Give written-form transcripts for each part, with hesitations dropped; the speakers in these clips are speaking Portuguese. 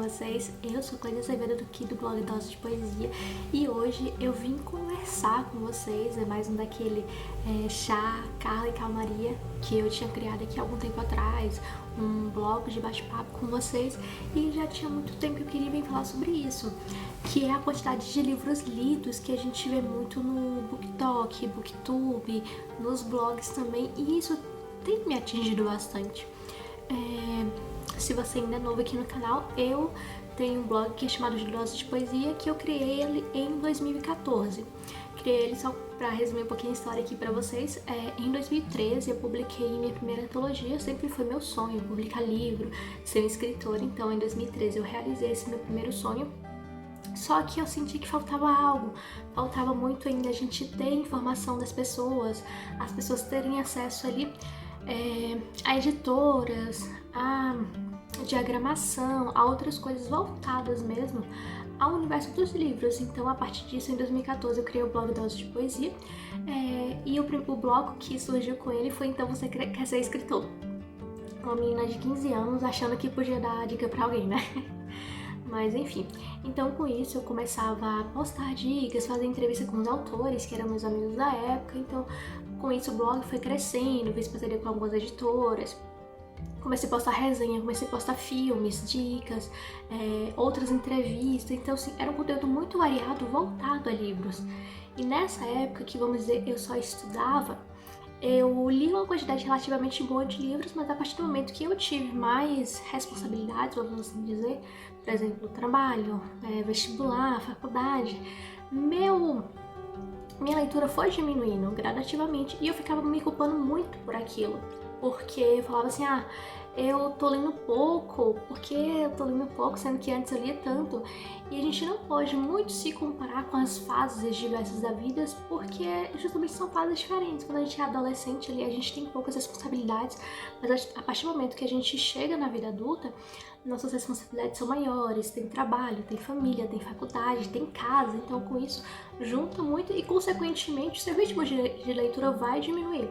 vocês? Eu sou Cláudia Azevedo aqui do blog Dose de Poesia e hoje eu vim conversar com vocês, é mais um daquele chá, Carla e Calmaria que eu tinha criado aqui há algum tempo atrás, um blog de bate-papo com vocês e já tinha muito tempo que eu queria vir falar sobre isso, que é a quantidade de livros lidos que a gente vê muito no BookTok, BookTube, nos blogs também, e isso tem me atingido bastante. Se você ainda é novo aqui no canal, eu tenho um blog que é chamado de Dose de Poesia, que eu criei ele em 2014. Criei ele só para resumir um pouquinho a história aqui para vocês. Em 2013 eu publiquei minha primeira antologia, sempre foi meu sonho publicar livro, ser escritora, então em 2013 eu realizei esse meu primeiro sonho. Só que eu senti que faltava algo, faltava muito ainda a gente ter informação das pessoas, as pessoas terem acesso ali a editoras, a diagramação, a outras coisas voltadas mesmo ao universo dos livros. Então, a partir disso, em 2014, eu criei o blog Dose de Poesia, e o bloco que surgiu com ele foi Então Você Quer Ser Escritor? Uma menina de 15 anos achando que podia dar dica pra alguém, né? Mas enfim, então com isso eu começava a postar dicas, fazer entrevista com os autores, que eram meus amigos da época. Então com isso o blog foi crescendo, fiz parceria com algumas editoras, comecei a postar resenha, comecei a postar filmes, dicas, outras entrevistas. Então assim, era um conteúdo muito variado, voltado a livros. E nessa época que, vamos dizer, eu só estudava, eu li uma quantidade relativamente boa de livros, mas a partir do momento que eu tive mais responsabilidades, vamos assim dizer, por exemplo, trabalho, vestibular, faculdade, minha leitura foi diminuindo gradativamente e eu ficava me culpando muito por aquilo, porque eu falava assim, eu tô lendo pouco, porque eu tô lendo pouco, sendo que antes eu lia tanto. E a gente não pode muito se comparar com as fases diversas da vida, porque justamente são fases diferentes. Quando a gente é adolescente ali, a gente tem poucas responsabilidades, mas a partir do momento que a gente chega na vida adulta, nossas responsabilidades são maiores, tem trabalho, tem família, tem faculdade, tem casa. Então com isso junta muito e consequentemente o seu ritmo de leitura vai diminuir.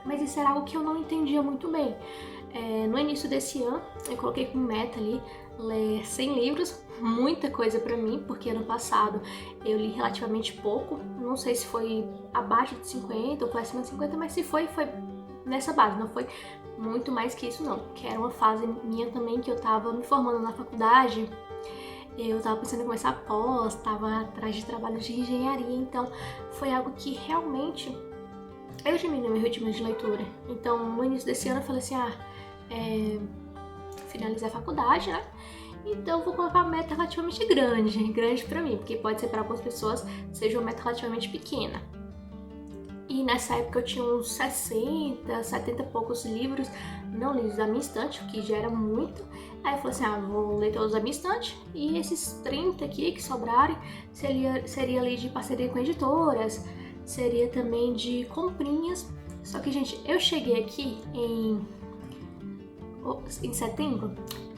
Mas isso era algo que eu não entendia muito bem. No início desse ano, eu coloquei como meta ali ler 100 livros, muita coisa pra mim, porque ano passado eu li relativamente pouco, não sei se foi abaixo de 50 ou foi acima de 50, mas se foi nessa base, não foi muito mais que isso não, que era uma fase minha também que eu tava me formando na faculdade, eu tava pensando em começar pós, tava atrás de trabalho de engenharia, então foi algo que realmente eu diminui meu ritmo de leitura. Então no início desse ano eu falei assim, finalizar a faculdade, né? Então vou colocar uma meta relativamente grande pra mim, porque pode ser para algumas pessoas seja uma meta relativamente pequena. E nessa época eu tinha uns 60, 70 e poucos livros não lidos da minha estante, o que já era muito. Aí eu falei assim, vou ler todos da minha estante e esses 30 aqui que sobrarem seria ali de parceria com editoras, seria também de comprinhas. Só que, gente, eu cheguei aqui em setembro,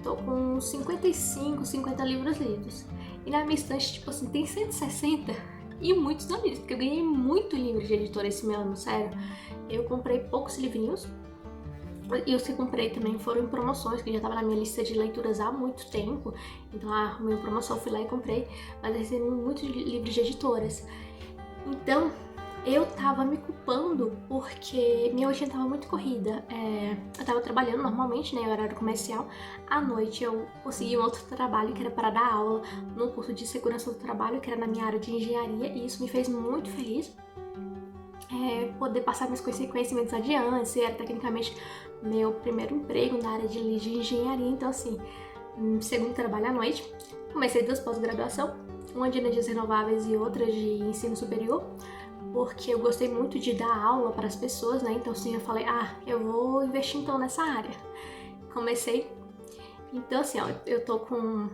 tô com 55, 50 livros lidos. E na minha estante, tipo assim, tem 160 e muitos não lidos, porque eu ganhei muito livro de editora esse meu ano, sério. Eu comprei poucos livrinhos, e os que comprei também foram em promoções, que já tava na minha lista de leituras há muito tempo. Então, arrumei uma promoção, fui lá e comprei, mas eu recebi muitos livros de editoras. Então, eu tava me culpando porque minha rotina tava muito corrida. Eu tava trabalhando normalmente, né, em horário comercial. À noite eu consegui um outro trabalho que era para dar aula no curso de segurança do trabalho, que era na minha área de engenharia, e isso me fez muito feliz. Poder passar meus conhecimentos adiante, era tecnicamente meu primeiro emprego na área de engenharia. Então assim, segundo trabalho à noite, comecei 2 pós-graduação, uma de energias renováveis e outra de ensino superior, porque eu gostei muito de dar aula para as pessoas, né? Então assim, eu falei, eu vou investir então nessa área. Comecei, então assim, eu tô com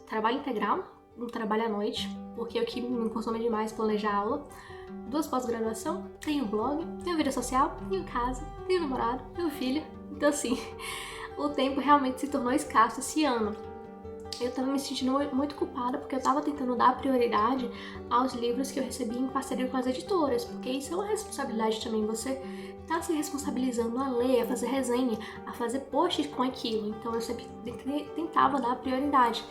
trabalho integral, um trabalho à noite, porque o que me consome demais planejar aula, 2 pós-graduação, tenho blog, tenho vida social, tenho casa, tenho namorado, tenho filha. Então assim, o tempo realmente se tornou escasso esse ano. eu tava me sentindo muito culpada porque eu tava tentando dar prioridade aos livros que eu recebi em parceria com as editoras, porque isso é uma responsabilidade também, você tá se responsabilizando a ler, a fazer resenha, a fazer posts com aquilo, então eu sempre tentava dar prioridade.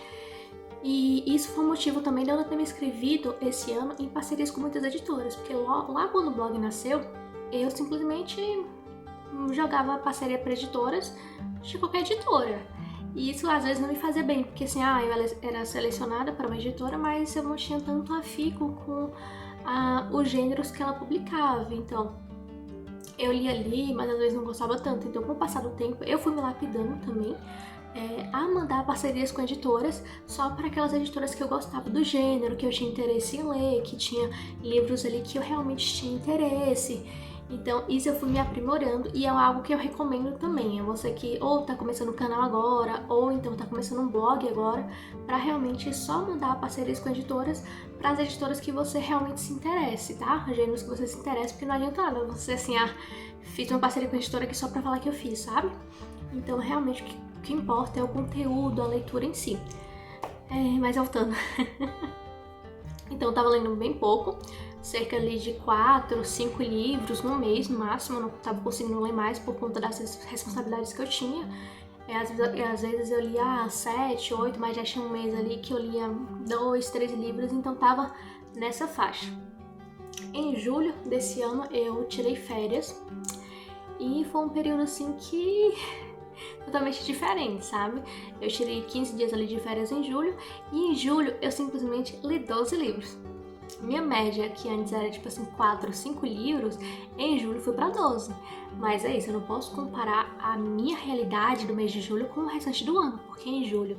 E isso foi um motivo também de eu não ter me inscrevido esse ano em parcerias com muitas editoras, porque lá quando o blog nasceu, eu simplesmente jogava parceria para editoras de qualquer editora. E isso às vezes não me fazia bem, porque assim, eu era selecionada para uma editora, mas eu não tinha tanto afinco com os gêneros que ela publicava. Então, eu lia ali, mas às vezes não gostava tanto. Então, com o passar do tempo, eu fui me lapidando também a mandar parcerias com editoras só para aquelas editoras que eu gostava do gênero, que eu tinha interesse em ler, que tinha livros ali que eu realmente tinha interesse. Então, isso eu fui me aprimorando e é algo que eu recomendo também. É você que ou tá começando o canal agora, ou então tá começando um blog agora, para realmente só mandar parcerias com editoras para as editoras que você realmente se interesse, tá? Gêneros que você se interesse, porque não adianta nada você assim, fiz uma parceria com a editora aqui só para falar que eu fiz, sabe? Então, realmente, o que importa é o conteúdo, a leitura em si. Mas voltando. Então, eu tava lendo bem pouco, cerca ali de 4, 5 livros no mês, no máximo. Eu não tava conseguindo ler mais por conta das responsabilidades que eu tinha. Às vezes eu lia 7, 8, mas já tinha um mês ali que eu lia 2, 3 livros, então tava nessa faixa. Em julho desse ano eu tirei férias e foi um período assim que totalmente diferente, sabe? Eu tirei 15 dias ali de férias em julho e em julho eu simplesmente li 12 livros. Minha média, que antes era tipo assim 4, 5 livros, em julho foi pra 12. Mas é isso, eu não posso comparar a minha realidade do mês de julho com o restante do ano, porque em julho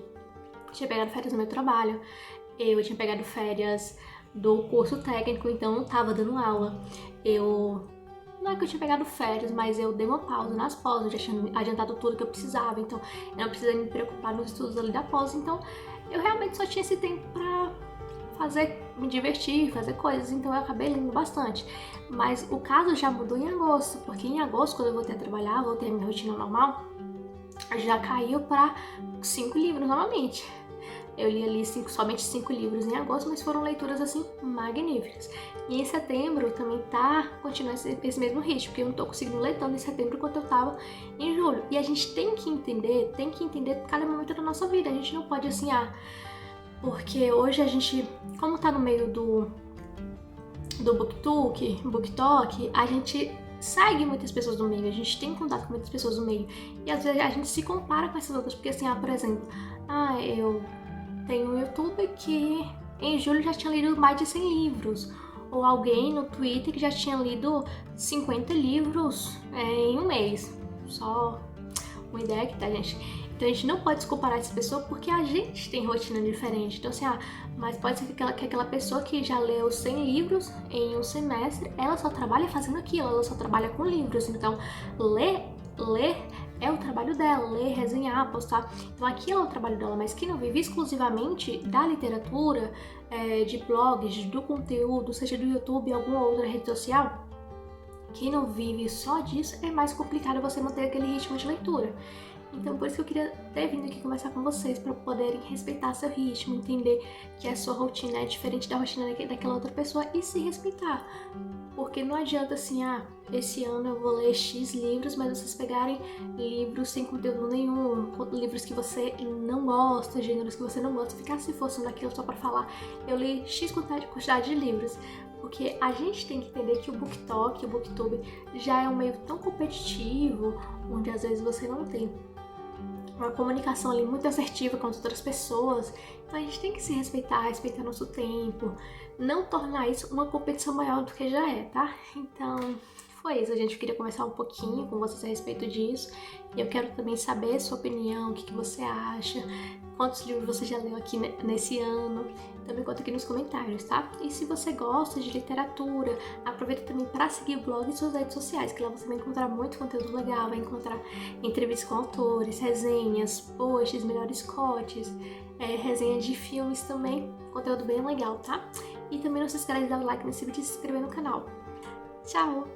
eu tinha pegado férias no meu trabalho, eu tinha pegado férias do curso técnico, então não tava dando aula. Não é que eu tinha pegado férias, mas eu dei uma pausa nas pós, eu já tinha adiantado tudo que eu precisava, então eu não precisei me preocupar nos estudos ali da pós, então eu realmente só tinha esse tempo pra me divertir, fazer coisas, então eu acabei lendo bastante. Mas o caso já mudou em agosto, porque em agosto, quando eu voltei a trabalhar, voltei a minha rotina normal, já caiu pra 5 livros novamente. Eu li ali somente 5 livros em agosto, mas foram leituras assim magníficas. E em setembro também continua esse mesmo ritmo, porque eu não tô conseguindo ler tanto em setembro quanto eu tava em julho. E a gente tem que entender cada momento da nossa vida. A gente não pode assim, porque hoje a gente, como tá no meio do BookTok, a gente segue muitas pessoas do meio, a gente tem contato com muitas pessoas do meio. E às vezes a gente se compara com essas outras, porque assim, por exemplo, eu tenho um youtuber que em julho já tinha lido mais de 100 livros. Ou alguém no Twitter que já tinha lido 50 livros em um mês. Só uma ideia aqui, tá, gente? Então a gente não pode se comparar essa pessoa porque a gente tem rotina diferente. Então assim, mas pode ser que aquela pessoa que já leu 100 livros em um semestre, ela só trabalha fazendo aquilo, ela só trabalha com livros. Então ler é o trabalho dela, ler, resenhar, postar. Então aquilo é o trabalho dela, mas quem não vive exclusivamente da literatura, de blogs, do conteúdo, seja do YouTube ou alguma outra rede social, quem não vive só disso, é mais complicado você manter aquele ritmo de leitura. Então, por isso que eu queria ter vindo aqui conversar com vocês, para poderem respeitar seu ritmo, entender que a sua rotina é diferente da rotina daquela outra pessoa e se respeitar. Porque não adianta assim, esse ano eu vou ler X livros, mas vocês pegarem livros sem conteúdo nenhum, livros que você não gosta, gêneros que você não gosta, ficar se forçando aquilo só para falar, eu li X quantidade de livros. Porque a gente tem que entender que o BookTok, o BookTube, já é um meio tão competitivo, onde às vezes você não tem uma comunicação ali muito assertiva com as outras pessoas. Então a gente tem que se respeitar nosso tempo, não tornar isso uma competição maior do que já é, tá? Então foi isso, a gente queria conversar um pouquinho com vocês a respeito disso. E eu quero também saber a sua opinião, o que você acha, quantos livros você já leu aqui nesse ano. Também conta aqui nos comentários, tá? E se você gosta de literatura, aproveita também para seguir o blog e suas redes sociais, que lá você vai encontrar muito conteúdo legal, vai encontrar entrevistas com autores, resenhas, posts, melhores cotes, resenhas de filmes também, conteúdo bem legal, tá? E também não se esqueça de dar o like nesse vídeo e se inscrever no canal. Tchau!